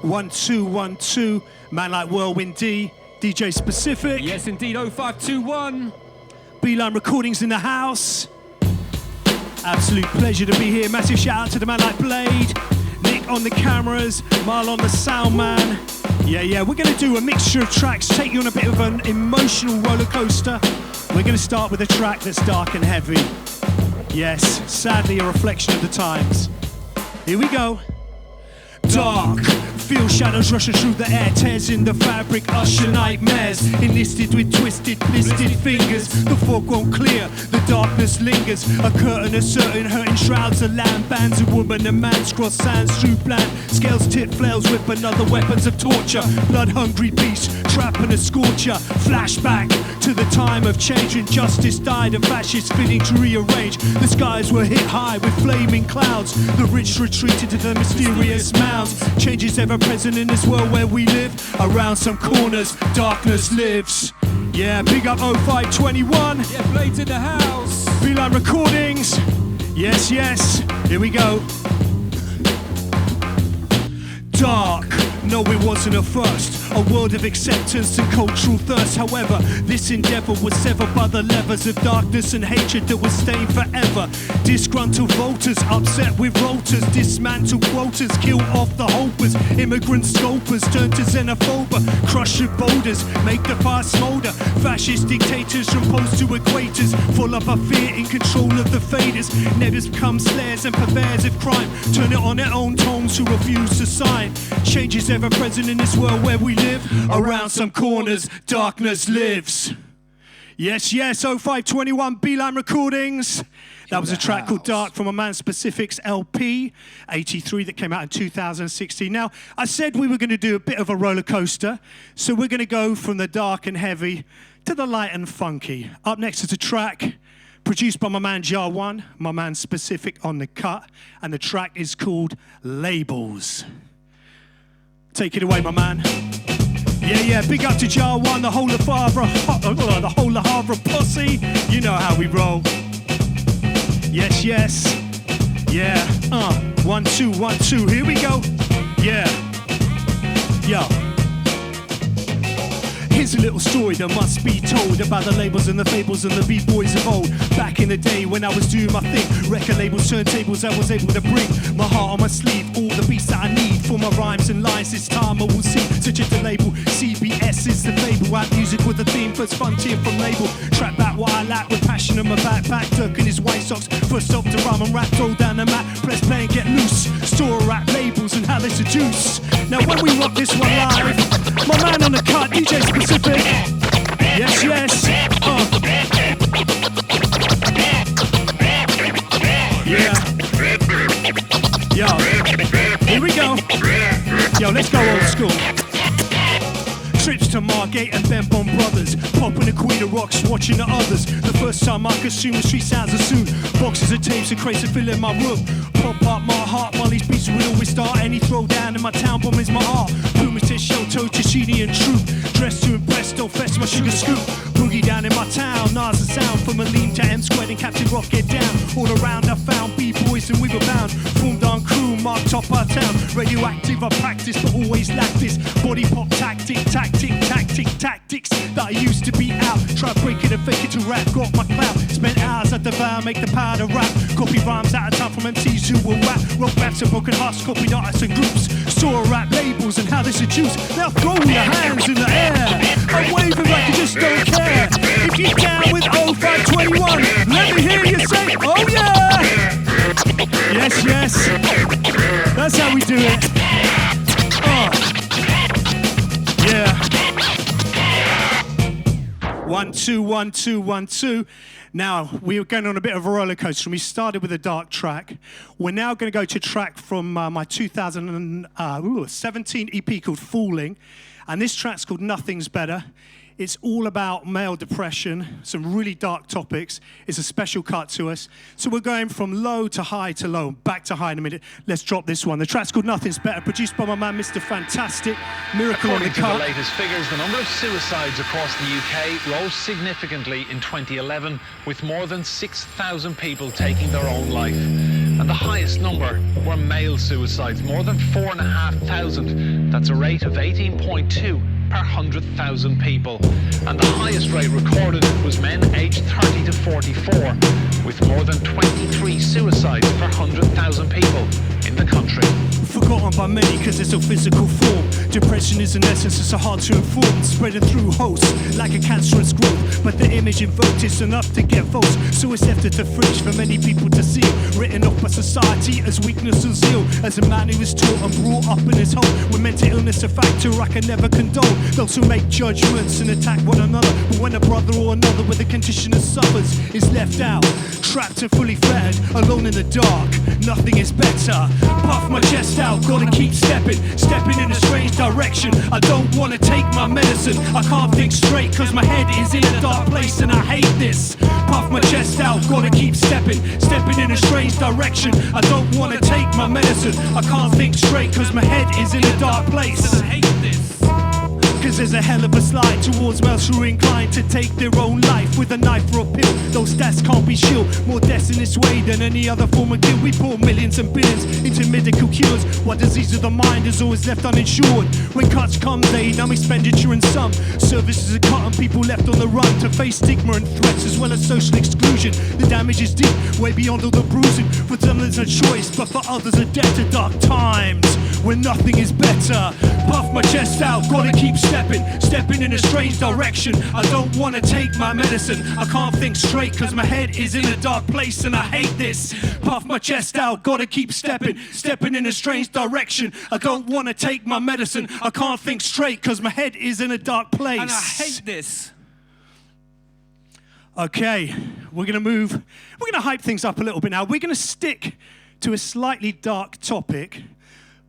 1212, man like Whirlwind D, DJ Specifik. Yes, indeed, 0521. Beeline Recordings in the house. Absolute pleasure to be here. Massive shout out to the man like Blade, Nick on the cameras, Marl on the sound man. Yeah, we're going to do a mixture of tracks, take you on a bit of an emotional roller coaster. We're going to start with a track that's dark and heavy. Yes, sadly a reflection of the times. Here we go. Dark, feel shadows rushing through the air, tears in the fabric, usher nightmares, enlisted with twisted, blistered fingers. The fog won't clear, the darkness lingers. A curtain, a certain hurting shrouds a land, bands of woman and man, cross sands through bland. Scales tip flails whip another weapons of torture. Blood-hungry beast, trap and a scorcher. Flashback to the time of change when justice died and fascists fitting to rearrange. The skies were hit high with flaming clouds. The rich retreated to the mysterious mounds. Change is ever present in this world where we live. Around some corners, darkness lives. Yeah, big up 0521. Yeah, Blades in the house. Beeline Recordings. Yes, here we go. Dark, no it wasn't a first. A world of acceptance and cultural thirst. However, this endeavor was severed by the levers of darkness and hatred that was stained forever. Disgruntled voters, upset with rotors, dismantle quotas, kill off the hopers. Immigrant scopers turn to xenophobia, crush your boulders, make the fire smolder. Fascist dictators from poles to equators, full up of fear in control of the faders. Neighbors become slayers and purveyors of crime, turn it on their own tones who refuse to sign. Change is ever present in this world where we live. Around some corners, darkness lives. Yes, 0521 Beeline Recordings. That was a track called Dark from a man Specifik's LP, 83, that came out in 2016. Now, I said we were going to do a bit of a roller coaster, so we're going to go from the dark and heavy to the light and funky. Up next is a track produced by my man Jar One, my man Specifik on the cut, and the track is called Labels. Take it away, my man. Yeah, big up to Jar One, the whole of Havre posse. You know how we roll. Yes. Yeah, 1, 2, 1, 2. Here we go. Yeah. Yo. Here's a little story that must be told about the labels and the fables and the b-boys of old. Back in the day when I was doing my thing, record labels, turntables, I was able to bring my heart on my sleeve, all the beats that I need for my rhymes and lines. This time I will see such a label. CBS is the fable, rap music with the theme, first frontier from label. Trap back what I lack with passion on my backpack, Dirk and his white socks, first stop to rhyme and rap, throw down the mat, press play and get loose. Store rap labels and how they seduce. Now when we rock this one live, my man on the cut, DJ Specifik. Yes. Yeah. Yo. Here we go. Yo, let's go old school. Trips to Margate and Ben Bon Brothers, popping the Queen of Rocks, watching the others. The first time I consumed the street sounds of soon. Boxes of tapes and crates of filling my room. Pop up my heart, Molly's beats will always start. Any throwdown in my town bomb is my art. Pumice, Shelto, Chishini and Troop. Dressed to impress, don't fess my sugar scoop. Boogie down in my town, Nas and sound. From Aleem to M Squared and Captain Rock get down. All around I found B-boys and we were bound. Formed on crew, marked top our town. Radioactive, I practice but always lack this. Body pop tactics that I used to be out. Try breaking and fake it to rap, got my clout. Spent hours at the vow, make the power to rap. Copy rhymes out of time from MCs who will rap. Rock raps and broken hearts, copy artists and groups. Saw rap labels and how they seduce. Now throw your hands in the air. I'm waving like you just don't care. If you're down with 0521, let me hear you say, oh yeah! Yes. That's how we do it. Yeah. 1, 2, 1, 2, 1, 2. Now, we were going on a bit of a roller coaster. We started with a dark track. We're now going to go to a track from my 2017 EP called Falling. And this track's called Nothing's Better. It's all about male depression, some really dark topics. It's a special cut to us. So we're going from low to high to low, back to high in a minute. Let's drop this one. The track's called Nothing's Better, produced by my man, Mr. Fantastic. Miracle on the cut. According to the latest figures, the number of suicides across the UK rose significantly in 2011, with more than 6,000 people taking their own life. and the highest number were male suicides, more than 4,500. That's a rate of 18.2 per 100,000 people. And the highest rate recorded was men aged 30 to 44, with more than 23 suicides per 100,000 people in the country. Forgotten by many because it's a physical form. Depression is an essence, it's so hard to inform. Spreading through hosts like a cancerous growth. But the image invoked is enough to get votes. So it's left at the fridge for many people to see. Written off by society as weakness or zeal. As a man who was taught and brought up in his home, with mental illness a factor I can never condone. Those who make judgments and attack one another. But when a brother or another with a condition that suffers is left out, trapped and fully fettered, alone in the dark, nothing is better. Puff my chest out, gotta keep stepping in a strange direction. I don't wanna take my medicine, I can't think straight cause my head is in a dark place and I hate this. Puff my chest out, gotta keep stepping in a strange direction. I don't wanna take my medicine, I can't think straight cause my head is in a dark place and I hate this. Cause there's a hell of a slide towards males who are inclined to take their own life with a knife or a pill. Those stats can't be shilled, more deaths in this way than any other form of guilt. We pour millions and billions into medical cures, while disease of the mind is always left uninsured. When cuts come, they numb expenditure and some services are cut and people left on the run to face stigma and threats as well as social exclusion. The damage is deep, way beyond all the bruising. For some there's a choice, but for others a debt to dark times when nothing is better. Puff my chest out, gotta keep stepping in a strange direction. I don't wanna take my medicine, I can't think straight cause my head is in a dark place and I hate this. Puff my chest out, gotta keep stepping in a strange direction. I don't wanna take my medicine, I can't think straight cause my head is in a dark place And I hate this. Okay, we're gonna hype things up a little bit now. We're gonna stick to a slightly dark topic,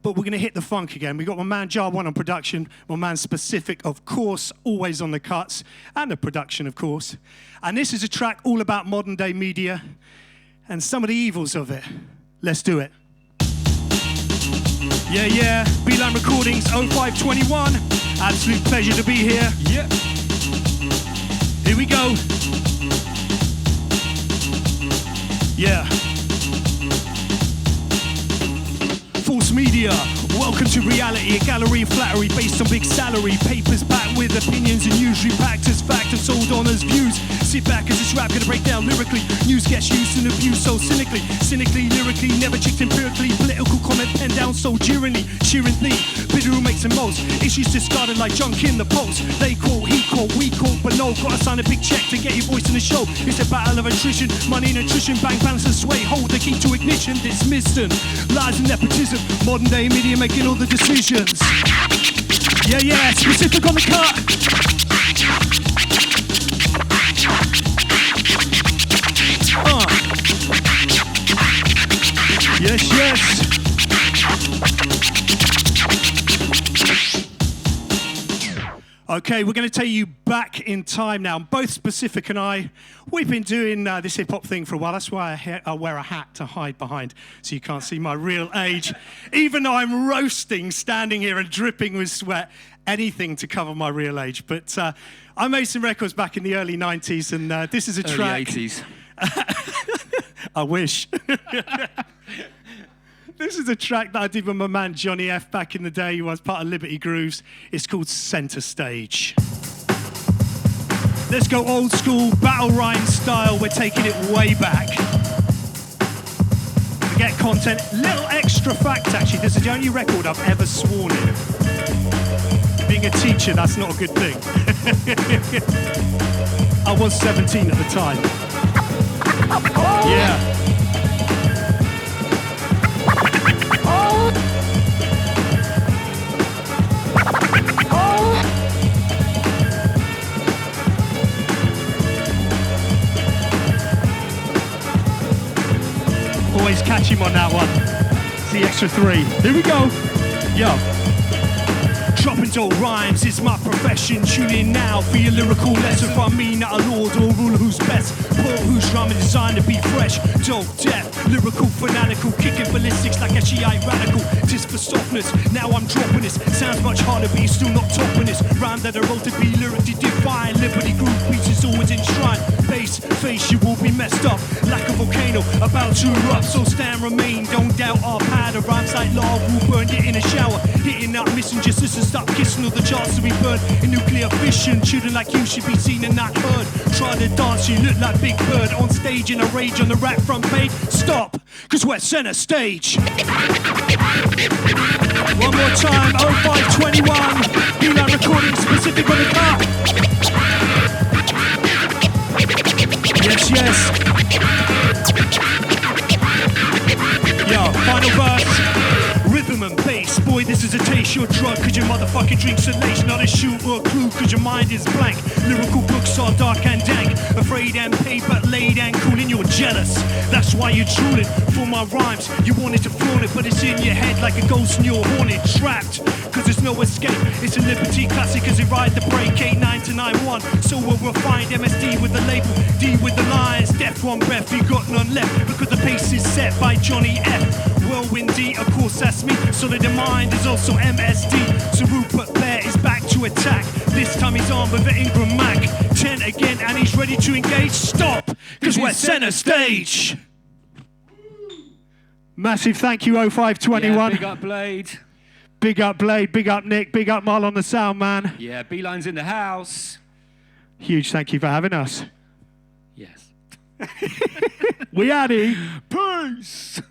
but we're going to hit the funk again. We've got my man Jar One on production, my man Specifik, of course, always on the cuts, and the production, of course. And this is a track all about modern day media and some of the evils of it. Let's do it. Yeah, Beeline Recordings 0521. Absolute pleasure to be here. Yep. Here we go. Yeah. False media, welcome to reality, a gallery of flattery based on big salary, papers packed with opinions and usually packed as fact and sold on as views. Sit back as this rap gonna break down lyrically, news gets used and abused so cynically, lyrically, never checked empirically, political comment penned down so jeeringly, bitter who makes the most, issues discarded like junk in the post, they call, he call, we call, but no, gotta sign a big check to get your voice in the show, it's a battle of attrition, money and attrition, bank balance and sway, hold the key to ignition, dismissed and lies and nepotism. Modern day media making all the decisions. Yeah, Specifik on the cut. Yes. Okay, we're going to take you back in time now. Both Specifik and I, we've been doing this hip-hop thing for a while. That's why I wear a hat to hide behind, so you can't see my real age. Even though I'm roasting, standing here and dripping with sweat, anything to cover my real age. But I made some records back in the early 90s, and this is a track... Early 80s. I wish. This is a track that I did with my man Johnny F back in the day, who was part of Liberty Grooves. It's called Center Stage. Let's go old school, battle rhyme style. We're taking it way back. Forget content, little extra fact actually. This is the only record I've ever sworn in. Being a teacher, that's not a good thing. I was 17 at the time. Yeah. Always catch him on that one. It's the extra 3. Here we go. Yo. Dropping dope rhymes is my profession. Tune in now for your lyrical lesson from me, not a lord or ruler who's best. Paul who's rhyming designed to be fresh. Dope, death, lyrical, fanatical, kicking ballistics like a Shiite radical. Just for softness, now I'm dropping this. Sounds much harder, but you're still not topping this. Rhyme that I wrote to be lyrically defined. Liberty Groove beats is always enshrined. face, you will be messed up. Like a volcano about to erupt, so stand remain. Don't doubt our powder, rhymes like lava will burn you in a shower. Hitting up, missing just listen, stop kissing all the chances to be burned in nuclear fission. Children like you should be seen and not heard. Try to dance, you look like Big Bird on stage in a rage on the rap front page. Stop, cause we're center stage. One more time, 0521. Beeline recording, Specifik on the car. Yes, yes. Yo, final verse. Rhythm and bass, boy, this is a taste. Your drug, cause your motherfucking drink's a lace. Not a shoot or a clue, cause your mind is blank. Lyrical books are dark and dank. Afraid and paid, but laid and cool, and you're jealous. That's why you're drooling for my rhymes. You wanted to flaunt it, but it's in your head like a ghost and you're haunted. Trapped, cause there's no escape. It's a Liberty classic as it ride the break. 8-9 to 9-1, so we'll refine MSD with the label, D with the lines. Death one breath, you got none left, because the pace is set by Johnny F. Whirlwind D, of course that's me. Solid in mind is also MSD. So Rupert Bear is back to attack. This time he's armed with an Ingram Mac 10 again and he's ready to engage. Stop, cause we're center stage. Massive thank you 0521. Yeah, big up Blade. Big up Blade, big up Nick, big up Marl on the sound, man. Yeah, Beeline's in the house. Huge thank you for having us. Yes. We out here. Peace.